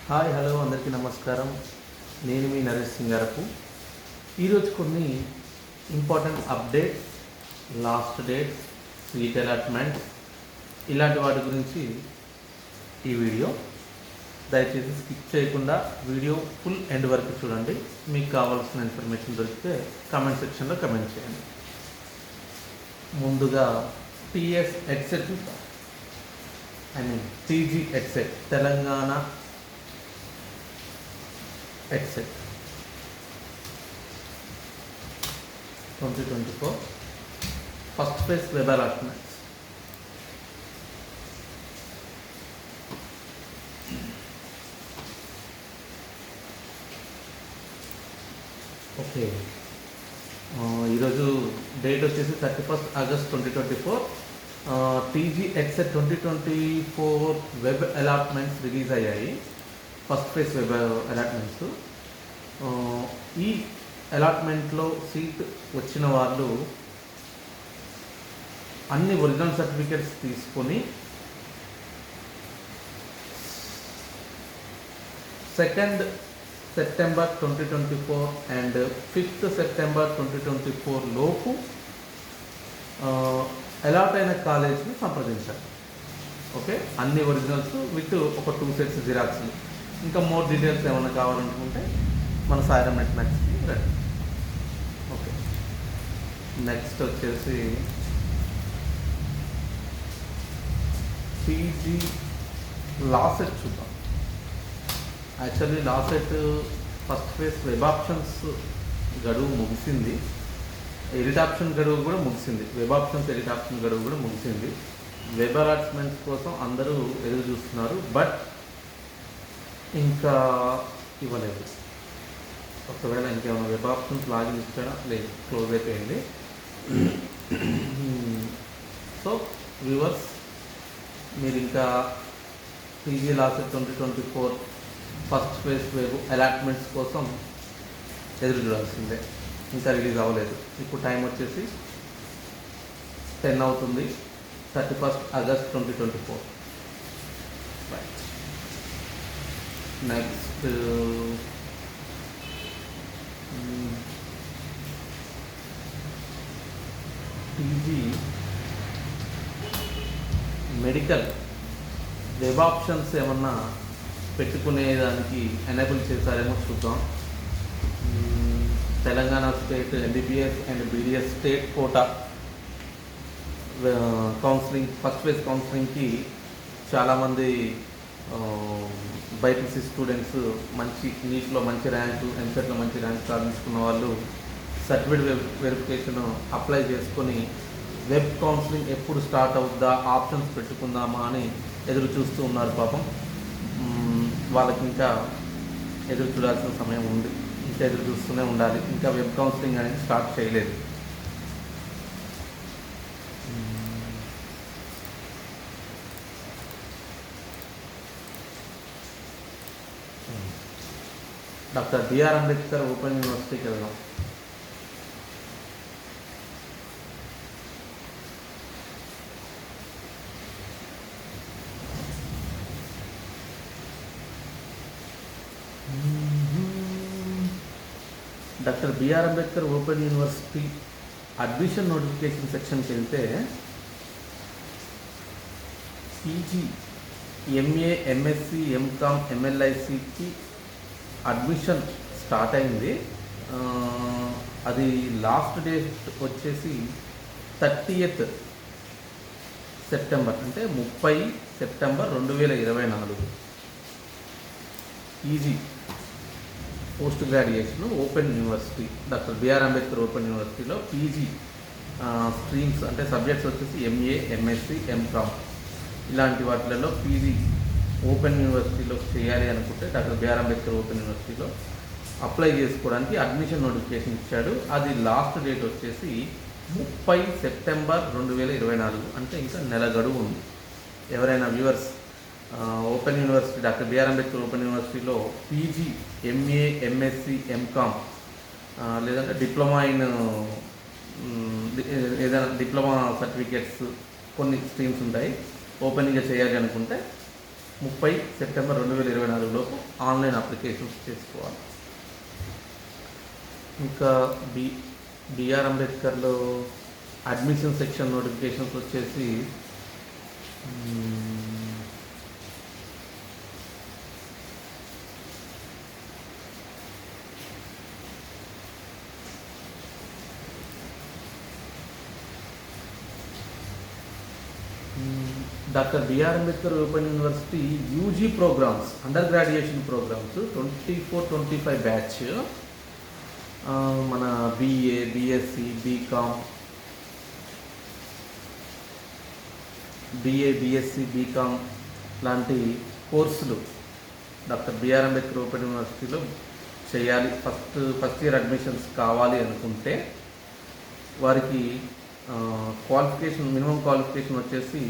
Hi hello అందరికీ నమస్కారం. నేను మీ నరేష్ సింగారపు. ఈరోజు కొన్ని important updates, last dates, seat allotment ఇలాంటి వాటి గురించి ఈ వీడియో. దయచేసి స్కిప్ చేయకుండా వీడియో ఫుల్ ఎండ్ వరకు చూడండి. మీకు కావాల్సిన ఇన్ఫర్మేషన్ దొరికితే కామెంట్ సెక్షన్లో కమెంట్ చేయండి. ముందుగా TS EdCET TG EdCET Telangana EdCET 2024 first phase web allotments. Okay, ఈరోజు డేట్ వచ్చేసి 31 August 2024. TG EdCET 2024 web allotments release అయ్యాయి. First phase web allotments. ఈ అలాట్మెంట్లో సీట్ వచ్చిన వాళ్ళు అన్ని ఒరిజినల్ సర్టిఫికేట్స్ తీసుకొని 2nd September 2024 and 5th September 2024 లోపు అలాట్ అయిన కాలేజ్ని సంప్రదించాలి. ఓకే, అన్ని ఒరిజినల్స్ విత్ ఒక 2 sets జిరాక్స్. ఇంకా మోర్ డీటెయిల్స్ ఏమైనా కావాలనుకుంటే మన సాయిరామ్ నెట్ మ్యాక్స్కి రండి. ఓకే, నెక్స్ట్ వచ్చేసి పీజీ లా సెట్ చూద్దాం. Actually LAWCET first phase web options గడువు ముగిసింది, ఎడిట్ ఆప్షన్ గడువు కూడా ముగిసింది. వెబ్ ఆప్షన్స్ ఎడిట్ ఆప్షన్ గడువు కూడా ముగిసింది. వెబ్ అలాట్మెంట్స్ కోసం అందరూ ఎదురు చూస్తున్నారు, బట్ ఇంకా ఇవ్వలేదు. ఒకవేళ ఇంకేమైనా వెబ్ ఆప్షన్స్ లాగిన్ ఇచ్చాడా లేదు, క్లోజ్ అయిపోయింది. సో వ్యూవర్స్, మీరు ఇంకా PG law set 2024 first phase web allotments కోసం ఎదురు చూడాల్సిందే. ఇంకా రిలీజ్ అవ్వలేదు. ఇప్పుడు టైం వచ్చేసి 10 అవుతుంది. 31 August 2024. Right, next PG medical web options ఏమన్నా పెట్టుకునేదానికి ఎనేబుల్ చేశారేమో చూద్దాం. Telangana state MBBS and BDS state quota counselling, first phase కౌన్సిలింగ్కి చాలామంది బైపీసీ స్టూడెంట్స్ మంచి నీట్లో మంచి ర్యాంకు, ఎంసెట్లో మంచి ర్యాంక్ సాధించుకున్న వాళ్ళు సర్టిఫికేట్ వెరిఫికేషన్ అప్లై చేసుకొని వెబ్ కౌన్సిలింగ్ ఎప్పుడు స్టార్ట్ అవుద్దా, ఆప్షన్స్ పెట్టుకుందామా అని ఎదురు చూస్తూ ఉన్నారు. పాపం వాళ్ళకి ఇంకా ఎదురు చూడాల్సిన సమయం ఉంది. ఇంకా ఎదురు చూస్తూనే ఉండాలి. ఇంకా వెబ్ కౌన్సిలింగ్ అనేది స్టార్ట్ చేయలేదు. డాక్టర్ బిఆర్ అంబేద్కర్ ఓపెన్ యూనివర్సిటీకి వెళ్దాం. Doctor BR Ambedkar open university admission notification సెక్షన్కి వెళ్తే పీజీ, ఎంఏ, ఎంఎస్సి, ఎంకామ్, ఎంఎల్ఐసికి అడ్మిషన్ స్టార్ట్ అయింది. అది లాస్ట్ డేట్ వచ్చేసి 30th సెప్టెంబర్, అంటే 30 September 2024. Easy post graduation open university, doctor BR Ambedkar open యూనివర్సిటీలో పీజీ స్ట్రీమ్స్ అంటే సబ్జెక్ట్స్ వచ్చేసి ఎంఏ, ఎంఎస్సి, ఎంకామ్ ఇలాంటి వాటిలలో పీజీ ఓపెన్ యూనివర్సిటీలో చేయాలి అనుకుంటే డాక్టర్ బిఆర్ అంబేద్కర్ ఓపెన్ యూనివర్సిటీలో అప్లై చేసుకోవడానికి అడ్మిషన్ నోటిఫికేషన్ ఇచ్చాడు. అది లాస్ట్ డేట్ వచ్చేసి 30 సెప్టెంబర్ 2024, అంటే ఇంకా నెల గడువు ఉంది. ఎవరైనా viewers open university, doctor BR Ambedkar open యూనివర్సిటీలో పీజీ, ఎంఏ, ఎంఎస్సి, ఎంకామ్ లేదంటే డిప్లొమా ఇన్ ఏదైనా డిప్లొమా సర్టిఫికేట్స్ కొన్ని స్ట్రీమ్స్ ఉంటాయి, ఓపెనింగ్గా చేయాలి అనుకుంటే 30 సెప్టెంబర్ 2024 లోపు ఆన్లైన్ అప్లికేషన్స్ చేసుకోవాలి. ఇంకా బిఆర్ అంబేద్కర్లో అడ్మిషన్ సెక్షన్ నోటిఫికేషన్స్ వచ్చేసి doctor BR Ambedkar open university UG programs, under graduation programs 24-25 batch మన బిఏ, బిఎస్సి, బీకామ్ లాంటి కోర్సులు డాక్టర్ బిఆర్ అంబేద్కర్ ఓపెన్ యూనివర్సిటీలో చేయాలి. ఫస్ట్ ఇయర్ అడ్మిషన్స్ కావాలి అనుకుంటే వారికి క్వాలిఫికేషన్, మినిమం క్వాలిఫికేషన్ వచ్చేసి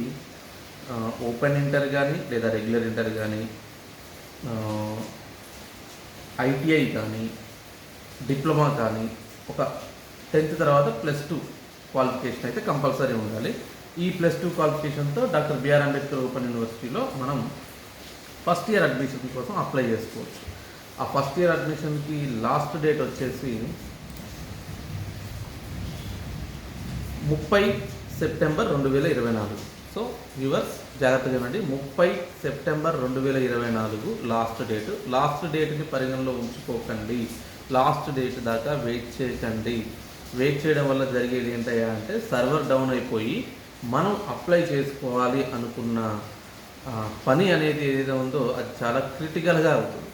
ఓపెన్ ఇంటర్ కానీ లేదా రెగ్యులర్ ఇంటర్ కానీ, ఐటీఐ కానీ, డిప్లొమా కానీ, ఒక 10th తర్వాత +2 క్వాలిఫికేషన్ అయితే కంపల్సరీ ఉండాలి. ఈ +2 క్వాలిఫికేషన్తో డాక్టర్ బిఆర్ అంబేద్కర్ ఓపెన్ యూనివర్సిటీలో మనం ఫస్ట్ ఇయర్ అడ్మిషన్ కోసం అప్లై చేసుకోవచ్చు. ఆ ఫస్ట్ ఇయర్ అడ్మిషన్కి లాస్ట్ డేట్ వచ్చేసి 30 సెప్టెంబర్ 2024. సో వ్యూవర్స్ జాగ్రత్తగా వినండి, 30 సెప్టెంబర్ 2024 లాస్ట్ డేట్ని పరిగణలో ఉంచుకోకండి. లాస్ట్ డేట్ దాకా వెయిట్ చేయకండి. వెయిట్ చేయడం వల్ల జరిగేది ఏంటయ్యా అంటే సర్వర్ డౌన్ అయిపోయి మనం అప్లై చేసుకోవాలి అనుకున్న పని అనేది ఏదైతే ఉందో అది చాలా క్రిటికల్గా అవుతుంది.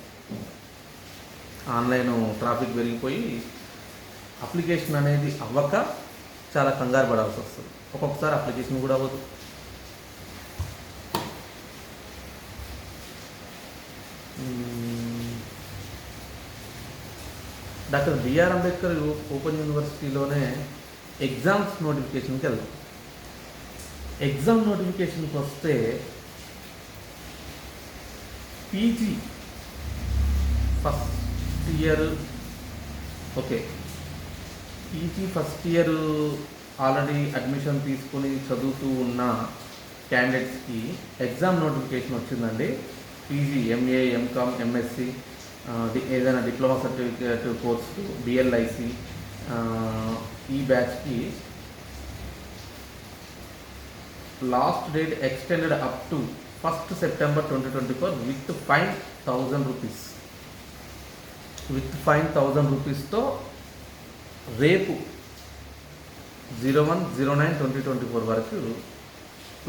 ఆన్లైన్ ట్రాఫిక్ పెరిగిపోయి అప్లికేషన్ అనేది అవ్వక చాలా కంగారు పడాల్సి వస్తుంది. ఒక్కొక్కసారి అప్లికేషన్ కూడా అవ్వదు. డాక్టర్ బిఆర్ అంబేద్కర్ ఓపెన్ యూనివర్సిటీలోనే ఎగ్జామ్స్ నోటిఫికేషన్కి వెళ్దాం. ఎగ్జామ్ నోటిఫికేషన్కి వస్తే PG first year PG first year already admission తీసుకొని చదువుతూ ఉన్న క్యాండిడేట్స్కి ఎగ్జామ్ నోటిఫికేషన్ వచ్చిందండి. పీజీ, ఎంఏ, ఎంకామ్, ఎంఎస్సి, ఏదైనా డిప్లొమా సర్టిఫికేట్ కోర్సు, బిఎల్ఐసి, ఈ బ్యాచ్కి last date extended up to 1st September 2024 with fine 1000 rupees. With fine 1000 రూపీస్తో రేపు 01/09/2024 వరకు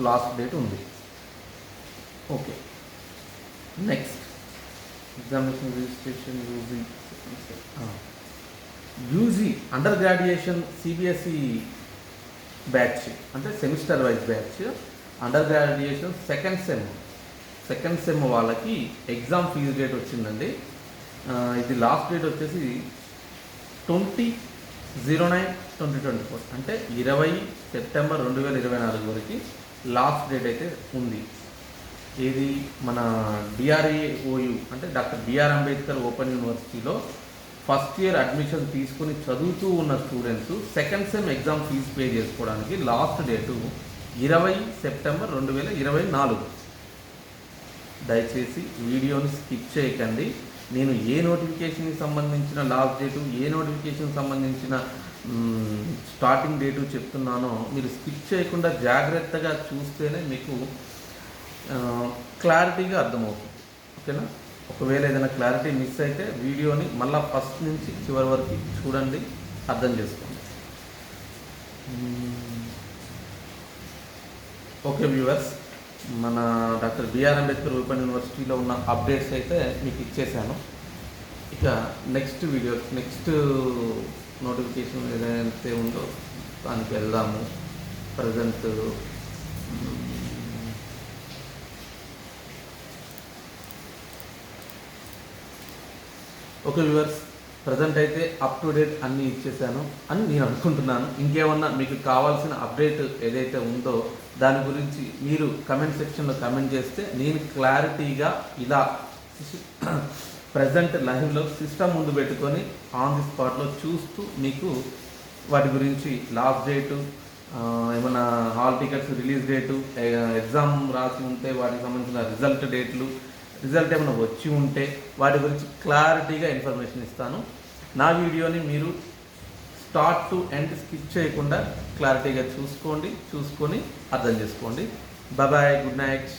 లాస్ట్ డేట్ ఉంది. Okay, next examination registration UG under graduation CBSE batch, అంటే semester wise batch. Under graduation second sem వాళ్ళకి exam fee date వచ్చిందండి. ఇది last date వచ్చేసి 20/09/2024, అంటే 20 సెప్టెంబర్ 2024 వరకు లాస్ట్ డేట్ అయితే ఉంది. ఇది మన డిఆర్ఏఓయు అంటే డాక్టర్ బిఆర్ అంబేద్కర్ ఓపెన్ యూనివర్సిటీలో ఫస్ట్ ఇయర్ అడ్మిషన్ తీసుకుని చదువుతూ ఉన్న students second sem exam fee pay చేసుకోవడానికి లాస్ట్ డేటు 20 సెప్టెంబర్ 2024. దయచేసి వీడియోని స్కిప్ చేయకండి. నేను ఏ నోటిఫికేషన్కి సంబంధించిన లాస్ట్ డేటు, ఏ నోటిఫికేషన్కి సంబంధించిన స్టార్టింగ్ డేటు చెప్తున్నానో మీరు స్కిప్ చేయకుండా జాగ్రత్తగా చూస్తేనే మీకు క్లారిటీగా అర్థమవుతుంది. ఓకేనా? ఒకవేళ ఏదైనా క్లారిటీ మిస్ అయితే వీడియోని మళ్ళీ ఫస్ట్ నుంచి చివరి వరకు చూడండి, అర్థం చేసుకోండి. ఓకే వ్యూవర్స్, మన డాక్టర్ బిఆర్ అంబేద్కర్ ఓపెన్ యూనివర్సిటీలో ఉన్న అప్డేట్స్ అయితే మీకు ఇచ్చేసాను. ఇక నెక్స్ట్ నోటిఫికేషన్ ఏదైతే ఉందో దానికి వెళ్దాము. ప్రజెంట్ ఓకే వ్యూవర్స్, ప్రజెంట్ అయితే అప్ టు డేట్ అన్నీ ఇచ్చేసాను అని నేను అనుకుంటున్నాను. ఇంకేమన్నా మీకు కావాల్సిన అప్డేట్ ఏదైతే ఉందో దాని గురించి మీరు కమెంట్ సెక్షన్లో కమెంట్ చేస్తే నేను క్లారిటీగా ఇలా ప్రజెంట్ లైవ్లో సిస్టమ్ ముందు పెట్టుకొని ఆన్ ది స్పాట్లో చూస్తూ మీకు వాటి గురించి లాస్ట్ డేటు, ఏమైనా hall tickets release date, exam రాసి ఉంటే వాటికి సంబంధించిన రిజల్ట్ ఏమైనా వచ్చి ఉంటే వాటి గురించి క్లారిటీగా ఇన్ఫర్మేషన్ ఇస్తాను. నా వీడియోని మీరు స్టార్ట్ టు ఎండ్ స్కిప్ చేయకుండా క్లారిటీగా చూసుకొని అర్థం చేసుకోండి. Bye, good night.